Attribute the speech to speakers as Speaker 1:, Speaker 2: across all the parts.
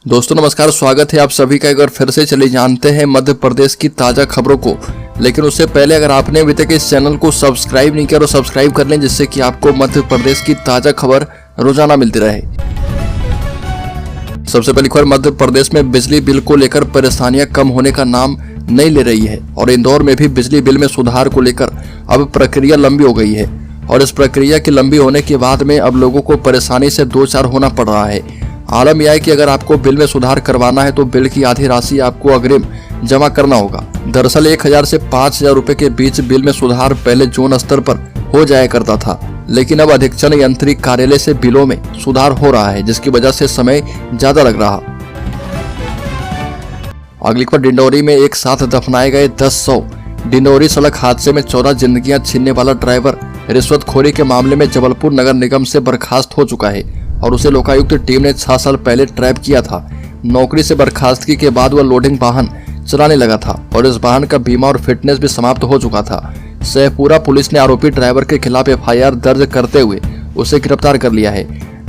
Speaker 1: दोस्तों नमस्कार, स्वागत है आप सभी का। एक बार फिर से चलिए जानते हैं मध्य प्रदेश की ताज़ा खबरों को। लेकिन उससे पहले अगर आपने अभी तक इस चैनल को सब्सक्राइब नहीं किया तो सब्सक्राइब कर लें, जिससे कि आपको मध्य प्रदेश की ताज़ा खबर रोजाना मिलती रहे। सबसे पहली खबर, मध्य प्रदेश में बिजली बिल को लेकर परेशानियां कम होने का नाम नहीं ले रही है और इंदौर में भी बिजली बिल में सुधार को लेकर अब प्रक्रिया लंबी हो गई है और इस प्रक्रिया के लंबी होने के बाद में अब लोगों को परेशानी से दो चार होना पड़ रहा है। आलम यह है कि अगर आपको बिल में सुधार करवाना है तो बिल की आधी राशि आपको अग्रिम जमा करना होगा। दरअसल 1000 से 5000 रुपए के बीच बिल में सुधार पहले जोन स्तर पर हो जाया करता था, लेकिन अब अधीक्षण यांत्रिक कार्यालय से बिलों में सुधार हो रहा है, जिसकी वजह से समय ज्यादा लग रहा। अगली खबर, डिंडौरी में एक साथ दफनाए गए 10 शव। डिंडौरी सड़क हादसे में 14 जिंदगियां छीनने वाला ड्राइवर रिश्वतखोरी के मामले में जबलपुर नगर निगम से बर्खास्त हो चुका है और उसे लोकायुक्त टीम ने 6 साल पहले ट्रैप किया था। नौकरी से बर्खास्तगी के बाद वह लोडिंग वाहन चलाने लगा था और इस वाहन का बीमा और फिटनेस भी समाप्त हो चुका था। शेखपुरा पुलिस ने आरोपी ड्राइवर के खिलाफ FIR दर्ज करते हुए उसे गिरफ्तार कर लिया है।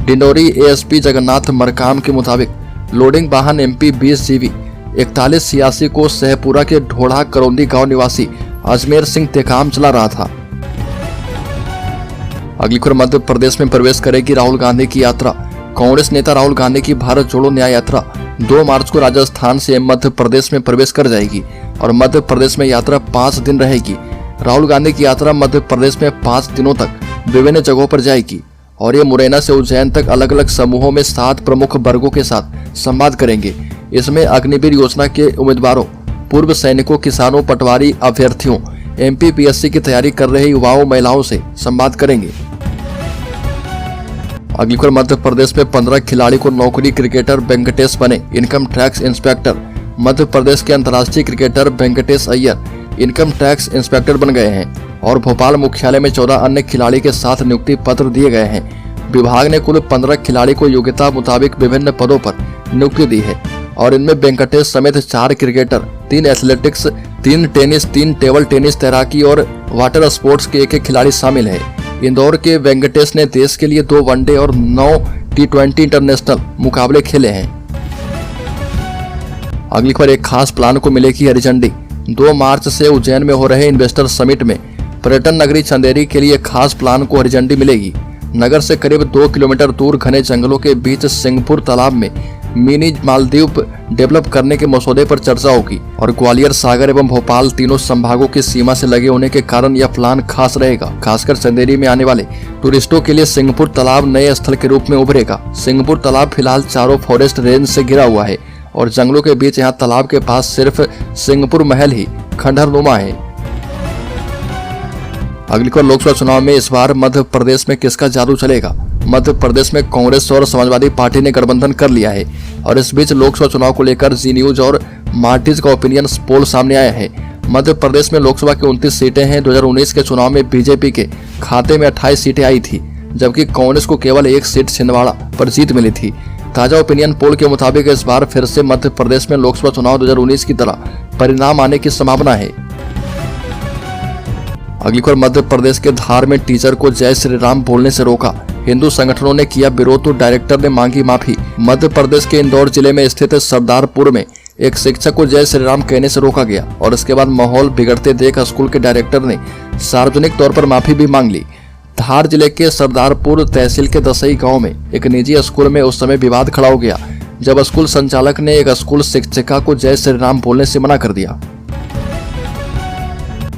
Speaker 1: डिंडौरी ASP जगन्नाथ मरकाम के मुताबिक लोडिंग वाहन MP 20 GB 4186 को शेखपुरा के ढोढ़ा करौंदी गांव निवासी अजमेर सिंह तेकाम चला रहा था। अगली खबर, मध्य प्रदेश में प्रवेश करेगी राहुल गांधी की यात्रा। कांग्रेस नेता राहुल गांधी की भारत जोड़ो न्याय यात्रा 2 मार्च को राजस्थान से मध्य प्रदेश में प्रवेश कर जाएगी और मध्य प्रदेश में यात्रा 5 दिन रहेगी। राहुल गांधी की यात्रा मध्य प्रदेश में 5 दिनों तक विभिन्न जगहों पर जाएगी और ये मुरैना से उज्जैन तक अलग अलग समूहों में 7 प्रमुख वर्गों के साथ संवाद करेंगे। इसमें अग्निवीर योजना के उम्मीदवारों, पूर्व सैनिकों, किसानों, पटवारी अभ्यर्थियों, MP PSC की तैयारी कर रहे युवाओं, महिलाओं से संवाद करेंगे। अगली खबर, मध्य प्रदेश में 15 खिलाड़ी को नौकरी। क्रिकेटर वेंकटेश बने income tax inspector. Madhya Pradesh के अंतर्राष्ट्रीय cricketer Venkatesh Iyer income tax inspector बन गए हैं और भोपाल मुख्यालय में 14 अन्य खिलाड़ी के साथ नियुक्ति पत्र दिए गए हैं। विभाग ने कुल 15 खिलाड़ी को योग्यता मुताबिक विभिन्न पदों पर नियुक्ति दी है और इनमें वेंकटेश समेत 4 cricketer, 3 athletics, 3 tennis, 3 table tennis, तैराकी और वाटर स्पोर्ट्स के एक खिलाड़ी शामिल है। इंदौर के वेंकटेश ने देश के लिए 2 वनडे और 9 T20 इंटरनेशनल मुकाबले खेले हैं। अगली खबर, एक खास प्लान को मिलेगी हरी झंडी। 2 मार्च से उज्जैन में हो रहे इन्वेस्टर समिट में पर्यटन नगरी चंदेरी के लिए खास प्लान को हरी झंडी मिलेगी। नगर से करीब 2 किलोमीटर दूर घने जंगलों के बीच सिंहपुर तालाब में मिनी मालदीव डेवलप करने के मसौदे पर चर्चा होगी और ग्वालियर, सागर एवं भोपाल तीनों संभागों की सीमा से लगे होने के कारण यह प्लान खास रहेगा। खासकर चंदेरी में आने वाले टूरिस्टों के लिए सिंहपुर तालाब नए स्थल के रूप में उभरेगा। सिंहपुर तालाब फिलहाल चारों फॉरेस्ट रेंज से घिरा हुआ है और जंगलों के बीच यहाँ तालाब के पास सिर्फ सिंहपुर महल ही खंडहरनुमा है। अगली खबर, लोकसभा चुनाव में इस बार मध्य प्रदेश में किसका जादू चलेगा। मध्य प्रदेश में कांग्रेस और समाजवादी पार्टी ने गठबंधन कर लिया है और इस बीच लोकसभा चुनाव को लेकर जी न्यूज और मार्टिज का ओपिनियन पोल सामने आया है। मध्य प्रदेश में लोकसभा की 29 सीटें हैं। 2019 के चुनाव में बीजेपी के खाते में 28 सीटें आई थी, जबकि कांग्रेस को केवल 1 सीट छिंदवाड़ा पर जीत मिली थी। ताजा ओपिनियन पोल के मुताबिक इस बार फिर से मध्य प्रदेश में लोकसभा चुनाव 2019 की तरह परिणाम आने की संभावना है। अगली खबर, मध्य प्रदेश के धार में टीचर को जय श्री राम बोलने से रोका। हिंदू संगठनों ने किया विरोध तो डायरेक्टर ने मांगी माफी। मध्य प्रदेश के इंदौर जिले में स्थित सरदारपुर में एक शिक्षक को जय श्री राम कहने से रोका गया और इसके बाद माहौल बिगड़ते देख स्कूल के डायरेक्टर ने सार्वजनिक तौर पर माफी भी मांग ली। धार जिले के सरदारपुर तहसील के दसई गांव में एक निजी स्कूल में उस समय विवाद खड़ा हो गया जब स्कूल संचालक ने एक स्कूल शिक्षिका को जय श्री राम बोलने से मना कर दिया।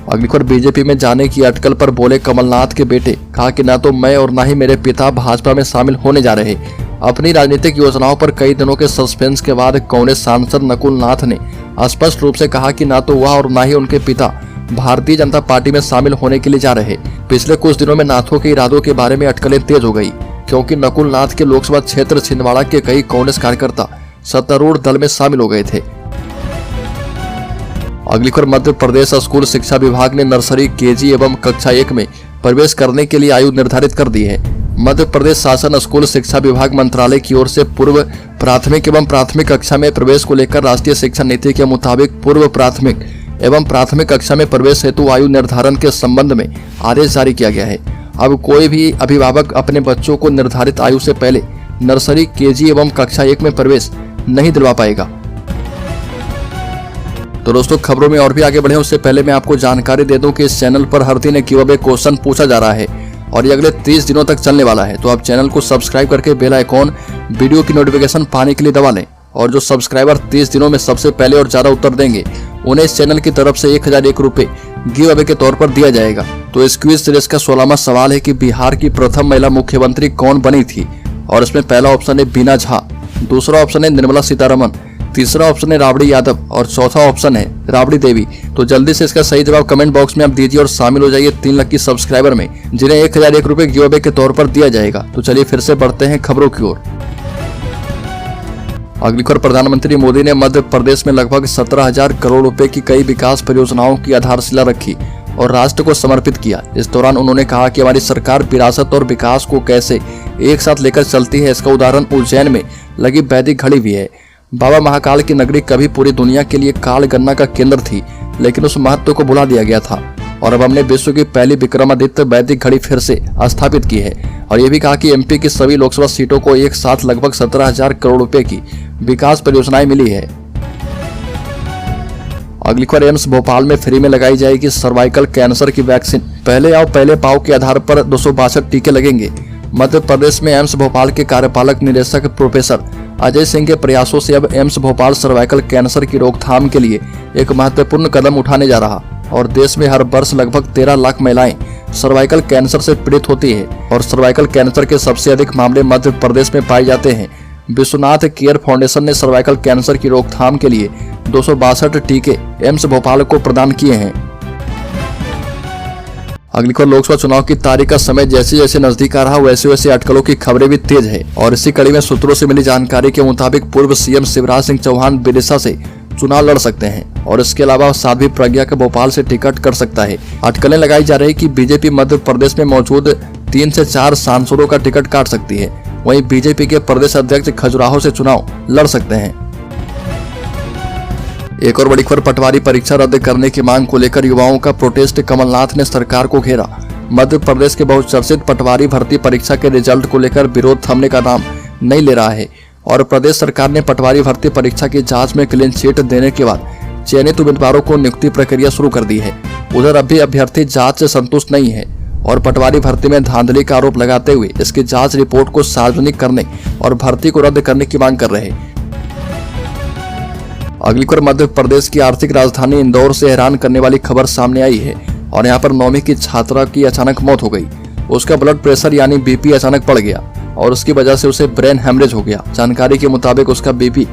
Speaker 1: अगली खबर, बीजेपी में जाने की अटकल पर बोले कमलनाथ के बेटे, कहा कि ना तो मैं और ना ही मेरे पिता भाजपा में शामिल होने जा रहे। अपनी राजनीतिक योजनाओं पर कई दिनों के सस्पेंस के बाद कांग्रेस सांसद नकुल नाथ ने स्पष्ट रूप से कहा कि ना तो वह और ना ही उनके पिता भारतीय जनता पार्टी में शामिल होने के लिए जा रहे। पिछले कुछ दिनों में नाथों के इरादों के बारे में अटकलें तेज हो गई क्योंकि नकुल नाथ के लोकसभा क्षेत्र छिंदवाड़ा के कई कांग्रेस कार्यकर्ता सत्तारूढ़ दल में शामिल हो गए थे। अगली खबर, मध्य प्रदेश स्कूल शिक्षा विभाग ने नर्सरी, KG एवं कक्षा 1 में प्रवेश करने के लिए आयु निर्धारित कर दी है। मध्य प्रदेश शासन स्कूल शिक्षा विभाग मंत्रालय की ओर से पूर्व प्राथमिक एवं प्राथमिक कक्षा में प्रवेश को लेकर राष्ट्रीय शिक्षा नीति के मुताबिक पूर्व प्राथमिक एवं प्राथमिक कक्षा में प्रवेश हेतु आयु निर्धारण के संबंध में आदेश जारी किया गया है। अब कोई भी अभिभावक अपने बच्चों को निर्धारित आयु से पहले नर्सरी, KG एवं कक्षा 1 में प्रवेश नहीं दिलवा पाएगा। तो दोस्तों, खबरों में और भी आगे बढ़े उससे पहले मैं आपको जानकारी दे दूं कि इस चैनल पर हर दिन एक गिव अवे क्वेश्चन पूछा जा रहा है और ये अगले 30 दिनों तक चलने वाला है। तो आप चैनल को सब्सक्राइब करके बेल आइकॉन वीडियो की नोटिफिकेशन पाने के लिए दबा लें और जो सब्सक्राइबर 30 दिनों में सबसे पहले और ज्यादा उत्तर देंगे उन्हें इस चैनल की तरफ से 1001 रुपए गिव अवे के तौर पर दिया जाएगा। तो इस क्विज सीरीज का 16वां सवाल है कि बिहार की प्रथम महिला मुख्यमंत्री कौन बनी थी, और इसमें पहला ऑप्शन है बीना झा, दूसरा ऑप्शन है निर्मला सीतारमण, तीसरा ऑप्शन है राबड़ी यादव और चौथा ऑप्शन है राबड़ी देवी। तो जल्दी से इसका सही जवाब कमेंट बॉक्स में आप दीजिए और शामिल हो जाइए 3 लकी सब्सक्राइबर में, जिन्हें 1001 रुपए गिव अवे के तौर पर दिया जाएगा। तो चलिए फिर से बढ़ते हैं खबरों की ओर। अगली खबर, प्रधानमंत्री मोदी ने मध्य प्रदेश में लगभग 17,000 करोड़ रुपए की कई विकास परियोजनाओं की आधारशिला रखी और राष्ट्र को समर्पित किया। इस दौरान उन्होंने कहा कि हमारी सरकार विरासत और विकास को कैसे एक साथ लेकर चलती है, इसका उदाहरण उज्जैन में लगी वैदिक घड़ी भी है। बाबा महाकाल की नगरी कभी पूरी दुनिया के लिए काल गणना का केंद्र थी, लेकिन उस महत्व को भुला दिया गया था और अब हमने विश्व की पहली विक्रमादित्य वैदिक घड़ी फिर से स्थापित की है। और ये भी कहा कि एमपी की सभी लोकसभा सीटों को एक साथ लगभग 17,000 करोड़ रुपए की विकास परियोजनाएं मिली है। अगली खबर, एम्स भोपाल में फ्री में लगाई जाएगी सर्वाइकल कैंसर की वैक्सीन। पहले आओ पहले पाओ के आधार पर 262 टीके लगेंगे। मध्य प्रदेश में एम्स भोपाल के कार्यपालक निदेशक प्रोफेसर अजय सिंह के प्रयासों से अब एम्स भोपाल सर्वाइकल कैंसर की रोकथाम के लिए एक महत्वपूर्ण कदम उठाने जा रहा और देश में हर वर्ष लगभग 13 लाख महिलाएं सर्वाइकल कैंसर से पीड़ित होती है और सर्वाइकल कैंसर के सबसे अधिक मामले मध्य प्रदेश में पाए जाते हैं। विश्वनाथ केयर फाउंडेशन ने सर्वाइकल कैंसर की रोकथाम के लिए 262 टीके एम्स भोपाल को प्रदान किए हैं। अगली खबर, लोकसभा चुनाव की तारीख का समय जैसे जैसे नजदीक आ रहा वैसे वैसे अटकलों की खबरें भी तेज है और इसी कड़ी में सूत्रों से मिली जानकारी के मुताबिक पूर्व सीएम शिवराज सिंह चौहान विदिशा से चुनाव लड़ सकते हैं और इसके अलावा साध्वी प्रज्ञा का भोपाल से टिकट कर सकता है। अटकलें लगाई जा रही कि बीजेपी मध्य प्रदेश में मौजूद 3 से 4 सांसदों का टिकट काट सकती है। वहीं बीजेपी के प्रदेश अध्यक्ष खजुराहो से चुनाव लड़ सकते हैं। एक और बड़ी खबर, पटवारी परीक्षा रद्द करने की मांग को लेकर युवाओं का प्रोटेस्ट, कमलनाथ ने सरकार को घेरा। मध्य प्रदेश के बहुचर्चित पटवारी भर्ती परीक्षा के रिजल्ट को लेकर विरोध थमने का नाम नहीं ले रहा है और प्रदेश सरकार ने पटवारी भर्ती परीक्षा की जांच में क्लीन चिट देने के बाद चयनित उम्मीदवारों को नियुक्ति प्रक्रिया शुरू कर दी है। उधर अभी अभ्यर्थी जांच से संतुष्ट नहीं है और पटवारी भर्ती में धांधली का आरोप लगाते हुए इसकी जांच रिपोर्ट को सार्वजनिक करने और भर्ती को रद्द करने की मांग कर रहे हैं। अगली खबर, मध्य प्रदेश की आर्थिक राजधानी इंदौर से हैरान करने वाली खबर सामने आई है और यहां पर 9वीं की छात्रा की अचानक मौत हो गई। उसका ब्लड प्रेशर यानी बीपी अचानक बढ़ गया और उसकी वजह से उसे ब्रेन हेमरेज हो गया। जानकारी के मुताबिक उसका बीपी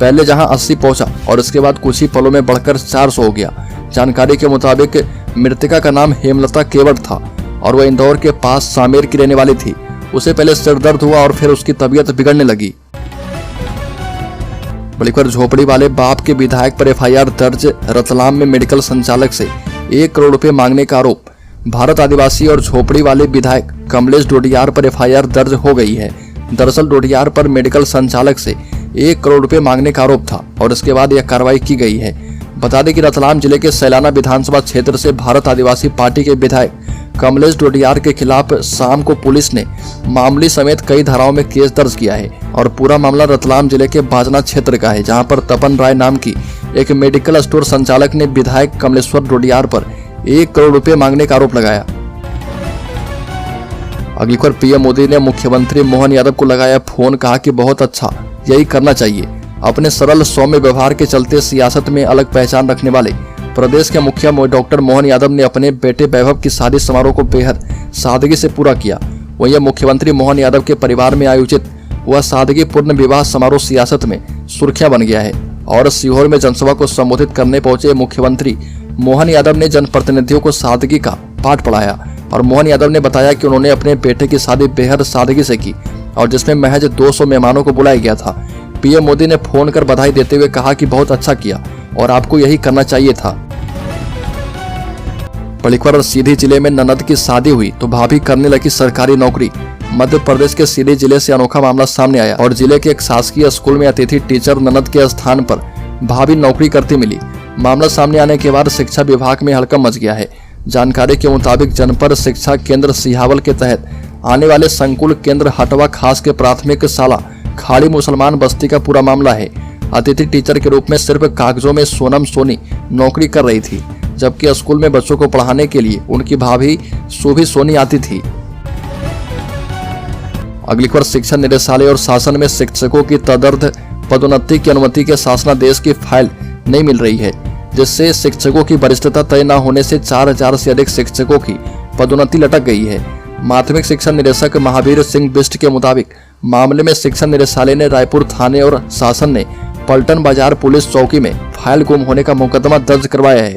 Speaker 1: पहले जहां 80 पहुंचा और इसके बाद कुछ ही पलों में बढ़कर 400 हो गया। जानकारी के मुताबिक मृतका का नाम हेमलता केवट था और वह इंदौर के पास सामेर की रहने वाली थी। उसे पहले सिर दर्द हुआ और फिर उसकी तबीयत बिगड़ने लगी। बड़ी खबर, झोपड़ी वाले बाप के विधायक पर एफआईआर दर्ज। रतलाम में मेडिकल संचालक से 1 करोड़ रुपए मांगने का आरोप। भारत आदिवासी और झोपड़ी वाले विधायक कमलेश डोडियार पर एफआईआर दर्ज हो गई है। दरअसल डोडियार पर मेडिकल संचालक से 1 करोड़ रुपए मांगने का आरोप था और इसके बाद यह कार्रवाई की गई है। बता दें कि रतलाम जिले के सैलाना विधानसभा क्षेत्र से भारत आदिवासी पार्टी के विधायक कमलेश डोडियार के खिलाफ शाम को पुलिस ने मामले समेत कई धाराओं में केस दर्ज किया है और पूरा मामला रतलाम जिले के बाजना क्षेत्र का है, जहां पर तपन राय नाम की एक मेडिकल स्टोर संचालक ने विधायक कमलेश्वर डोडियार पर 1 करोड़ रुपए मांगने का आरोप लगाया। अगली खबर, पीएम मोदी ने मुख्यमंत्री मोहन यादव को लगाया फोन, कहा कि बहुत अच्छा, यही करना चाहिए। अपने सरल सौम्य व्यवहार के चलते सियासत में अलग पहचान रखने वाले प्रदेश के मुखिया डॉक्टर मोहन यादव ने अपने बेटे वैभव की शादी समारोह को बेहद सादगी से पूरा किया। वहीं मुख्यमंत्री मोहन यादव के परिवार में आयोजित वह सादगीपूर्ण विवाह समारोह सियासत में सुर्खियां बन गया है और सीहोर में जनसभा को संबोधित करने पहुंचे मुख्यमंत्री मोहन यादव ने जनप्रतिनिधियों को सादगी का पाठ पढ़ाया और मोहन यादव ने बताया कि उन्होंने अपने बेटे की शादी बेहद सादगी से की और जिसमें महज 200 मेहमानों को बुलाया गया था। पीएम मोदी ने फोन कर बधाई देते हुए कहा कि बहुत अच्छा किया और आपको यही करना चाहिए था। बड़ी खबर, सीधी जिले में ननद की शादी हुई तो भाभी करने लगी सरकारी नौकरी। मध्य प्रदेश के सीधी जिले से अनोखा मामला सामने आया और जिले के एक शासकीय स्कूल में अतिथि टीचर ननद के स्थान पर भाभी नौकरी करती मिली। मामला सामने आने के बाद शिक्षा विभाग में हड़कंप मच गया है। जानकारी के मुताबिक जनपद शिक्षा केंद्र सिहावल के तहत आने वाले संकुल केंद्र हटवा खास के प्राथमिक शाला खाड़ी मुसलमान बस्ती का पूरा मामला है। अतिथि टीचर के रूप में सिर्फ कागजों में सोनम सोनी नौकरी कर रही थी, जबकि स्कूल में बच्चों को पढ़ाने के लिए उनकी भाभी शोभी सोनी आती थी। अगली खबर, शिक्षा निदेशालय और शासन में शिक्षकों की तदर्थ पदोन्नति की अनुमति के शासनादेश की फाइल नहीं मिल रही है, जिससे शिक्षकों की वरिष्ठता तय न होने से 4000 से अधिक शिक्षकों की पदोन्नति लटक गई है। माध्यमिक शिक्षा निदेशक महावीर सिंह बिष्ट के मुताबिक मामले में शिक्षा निदेशालय ने रायपुर थाने और शासन ने पलटन बाजार पुलिस चौकी में फाइल गुम होने का मुकदमा दर्ज करवाया है।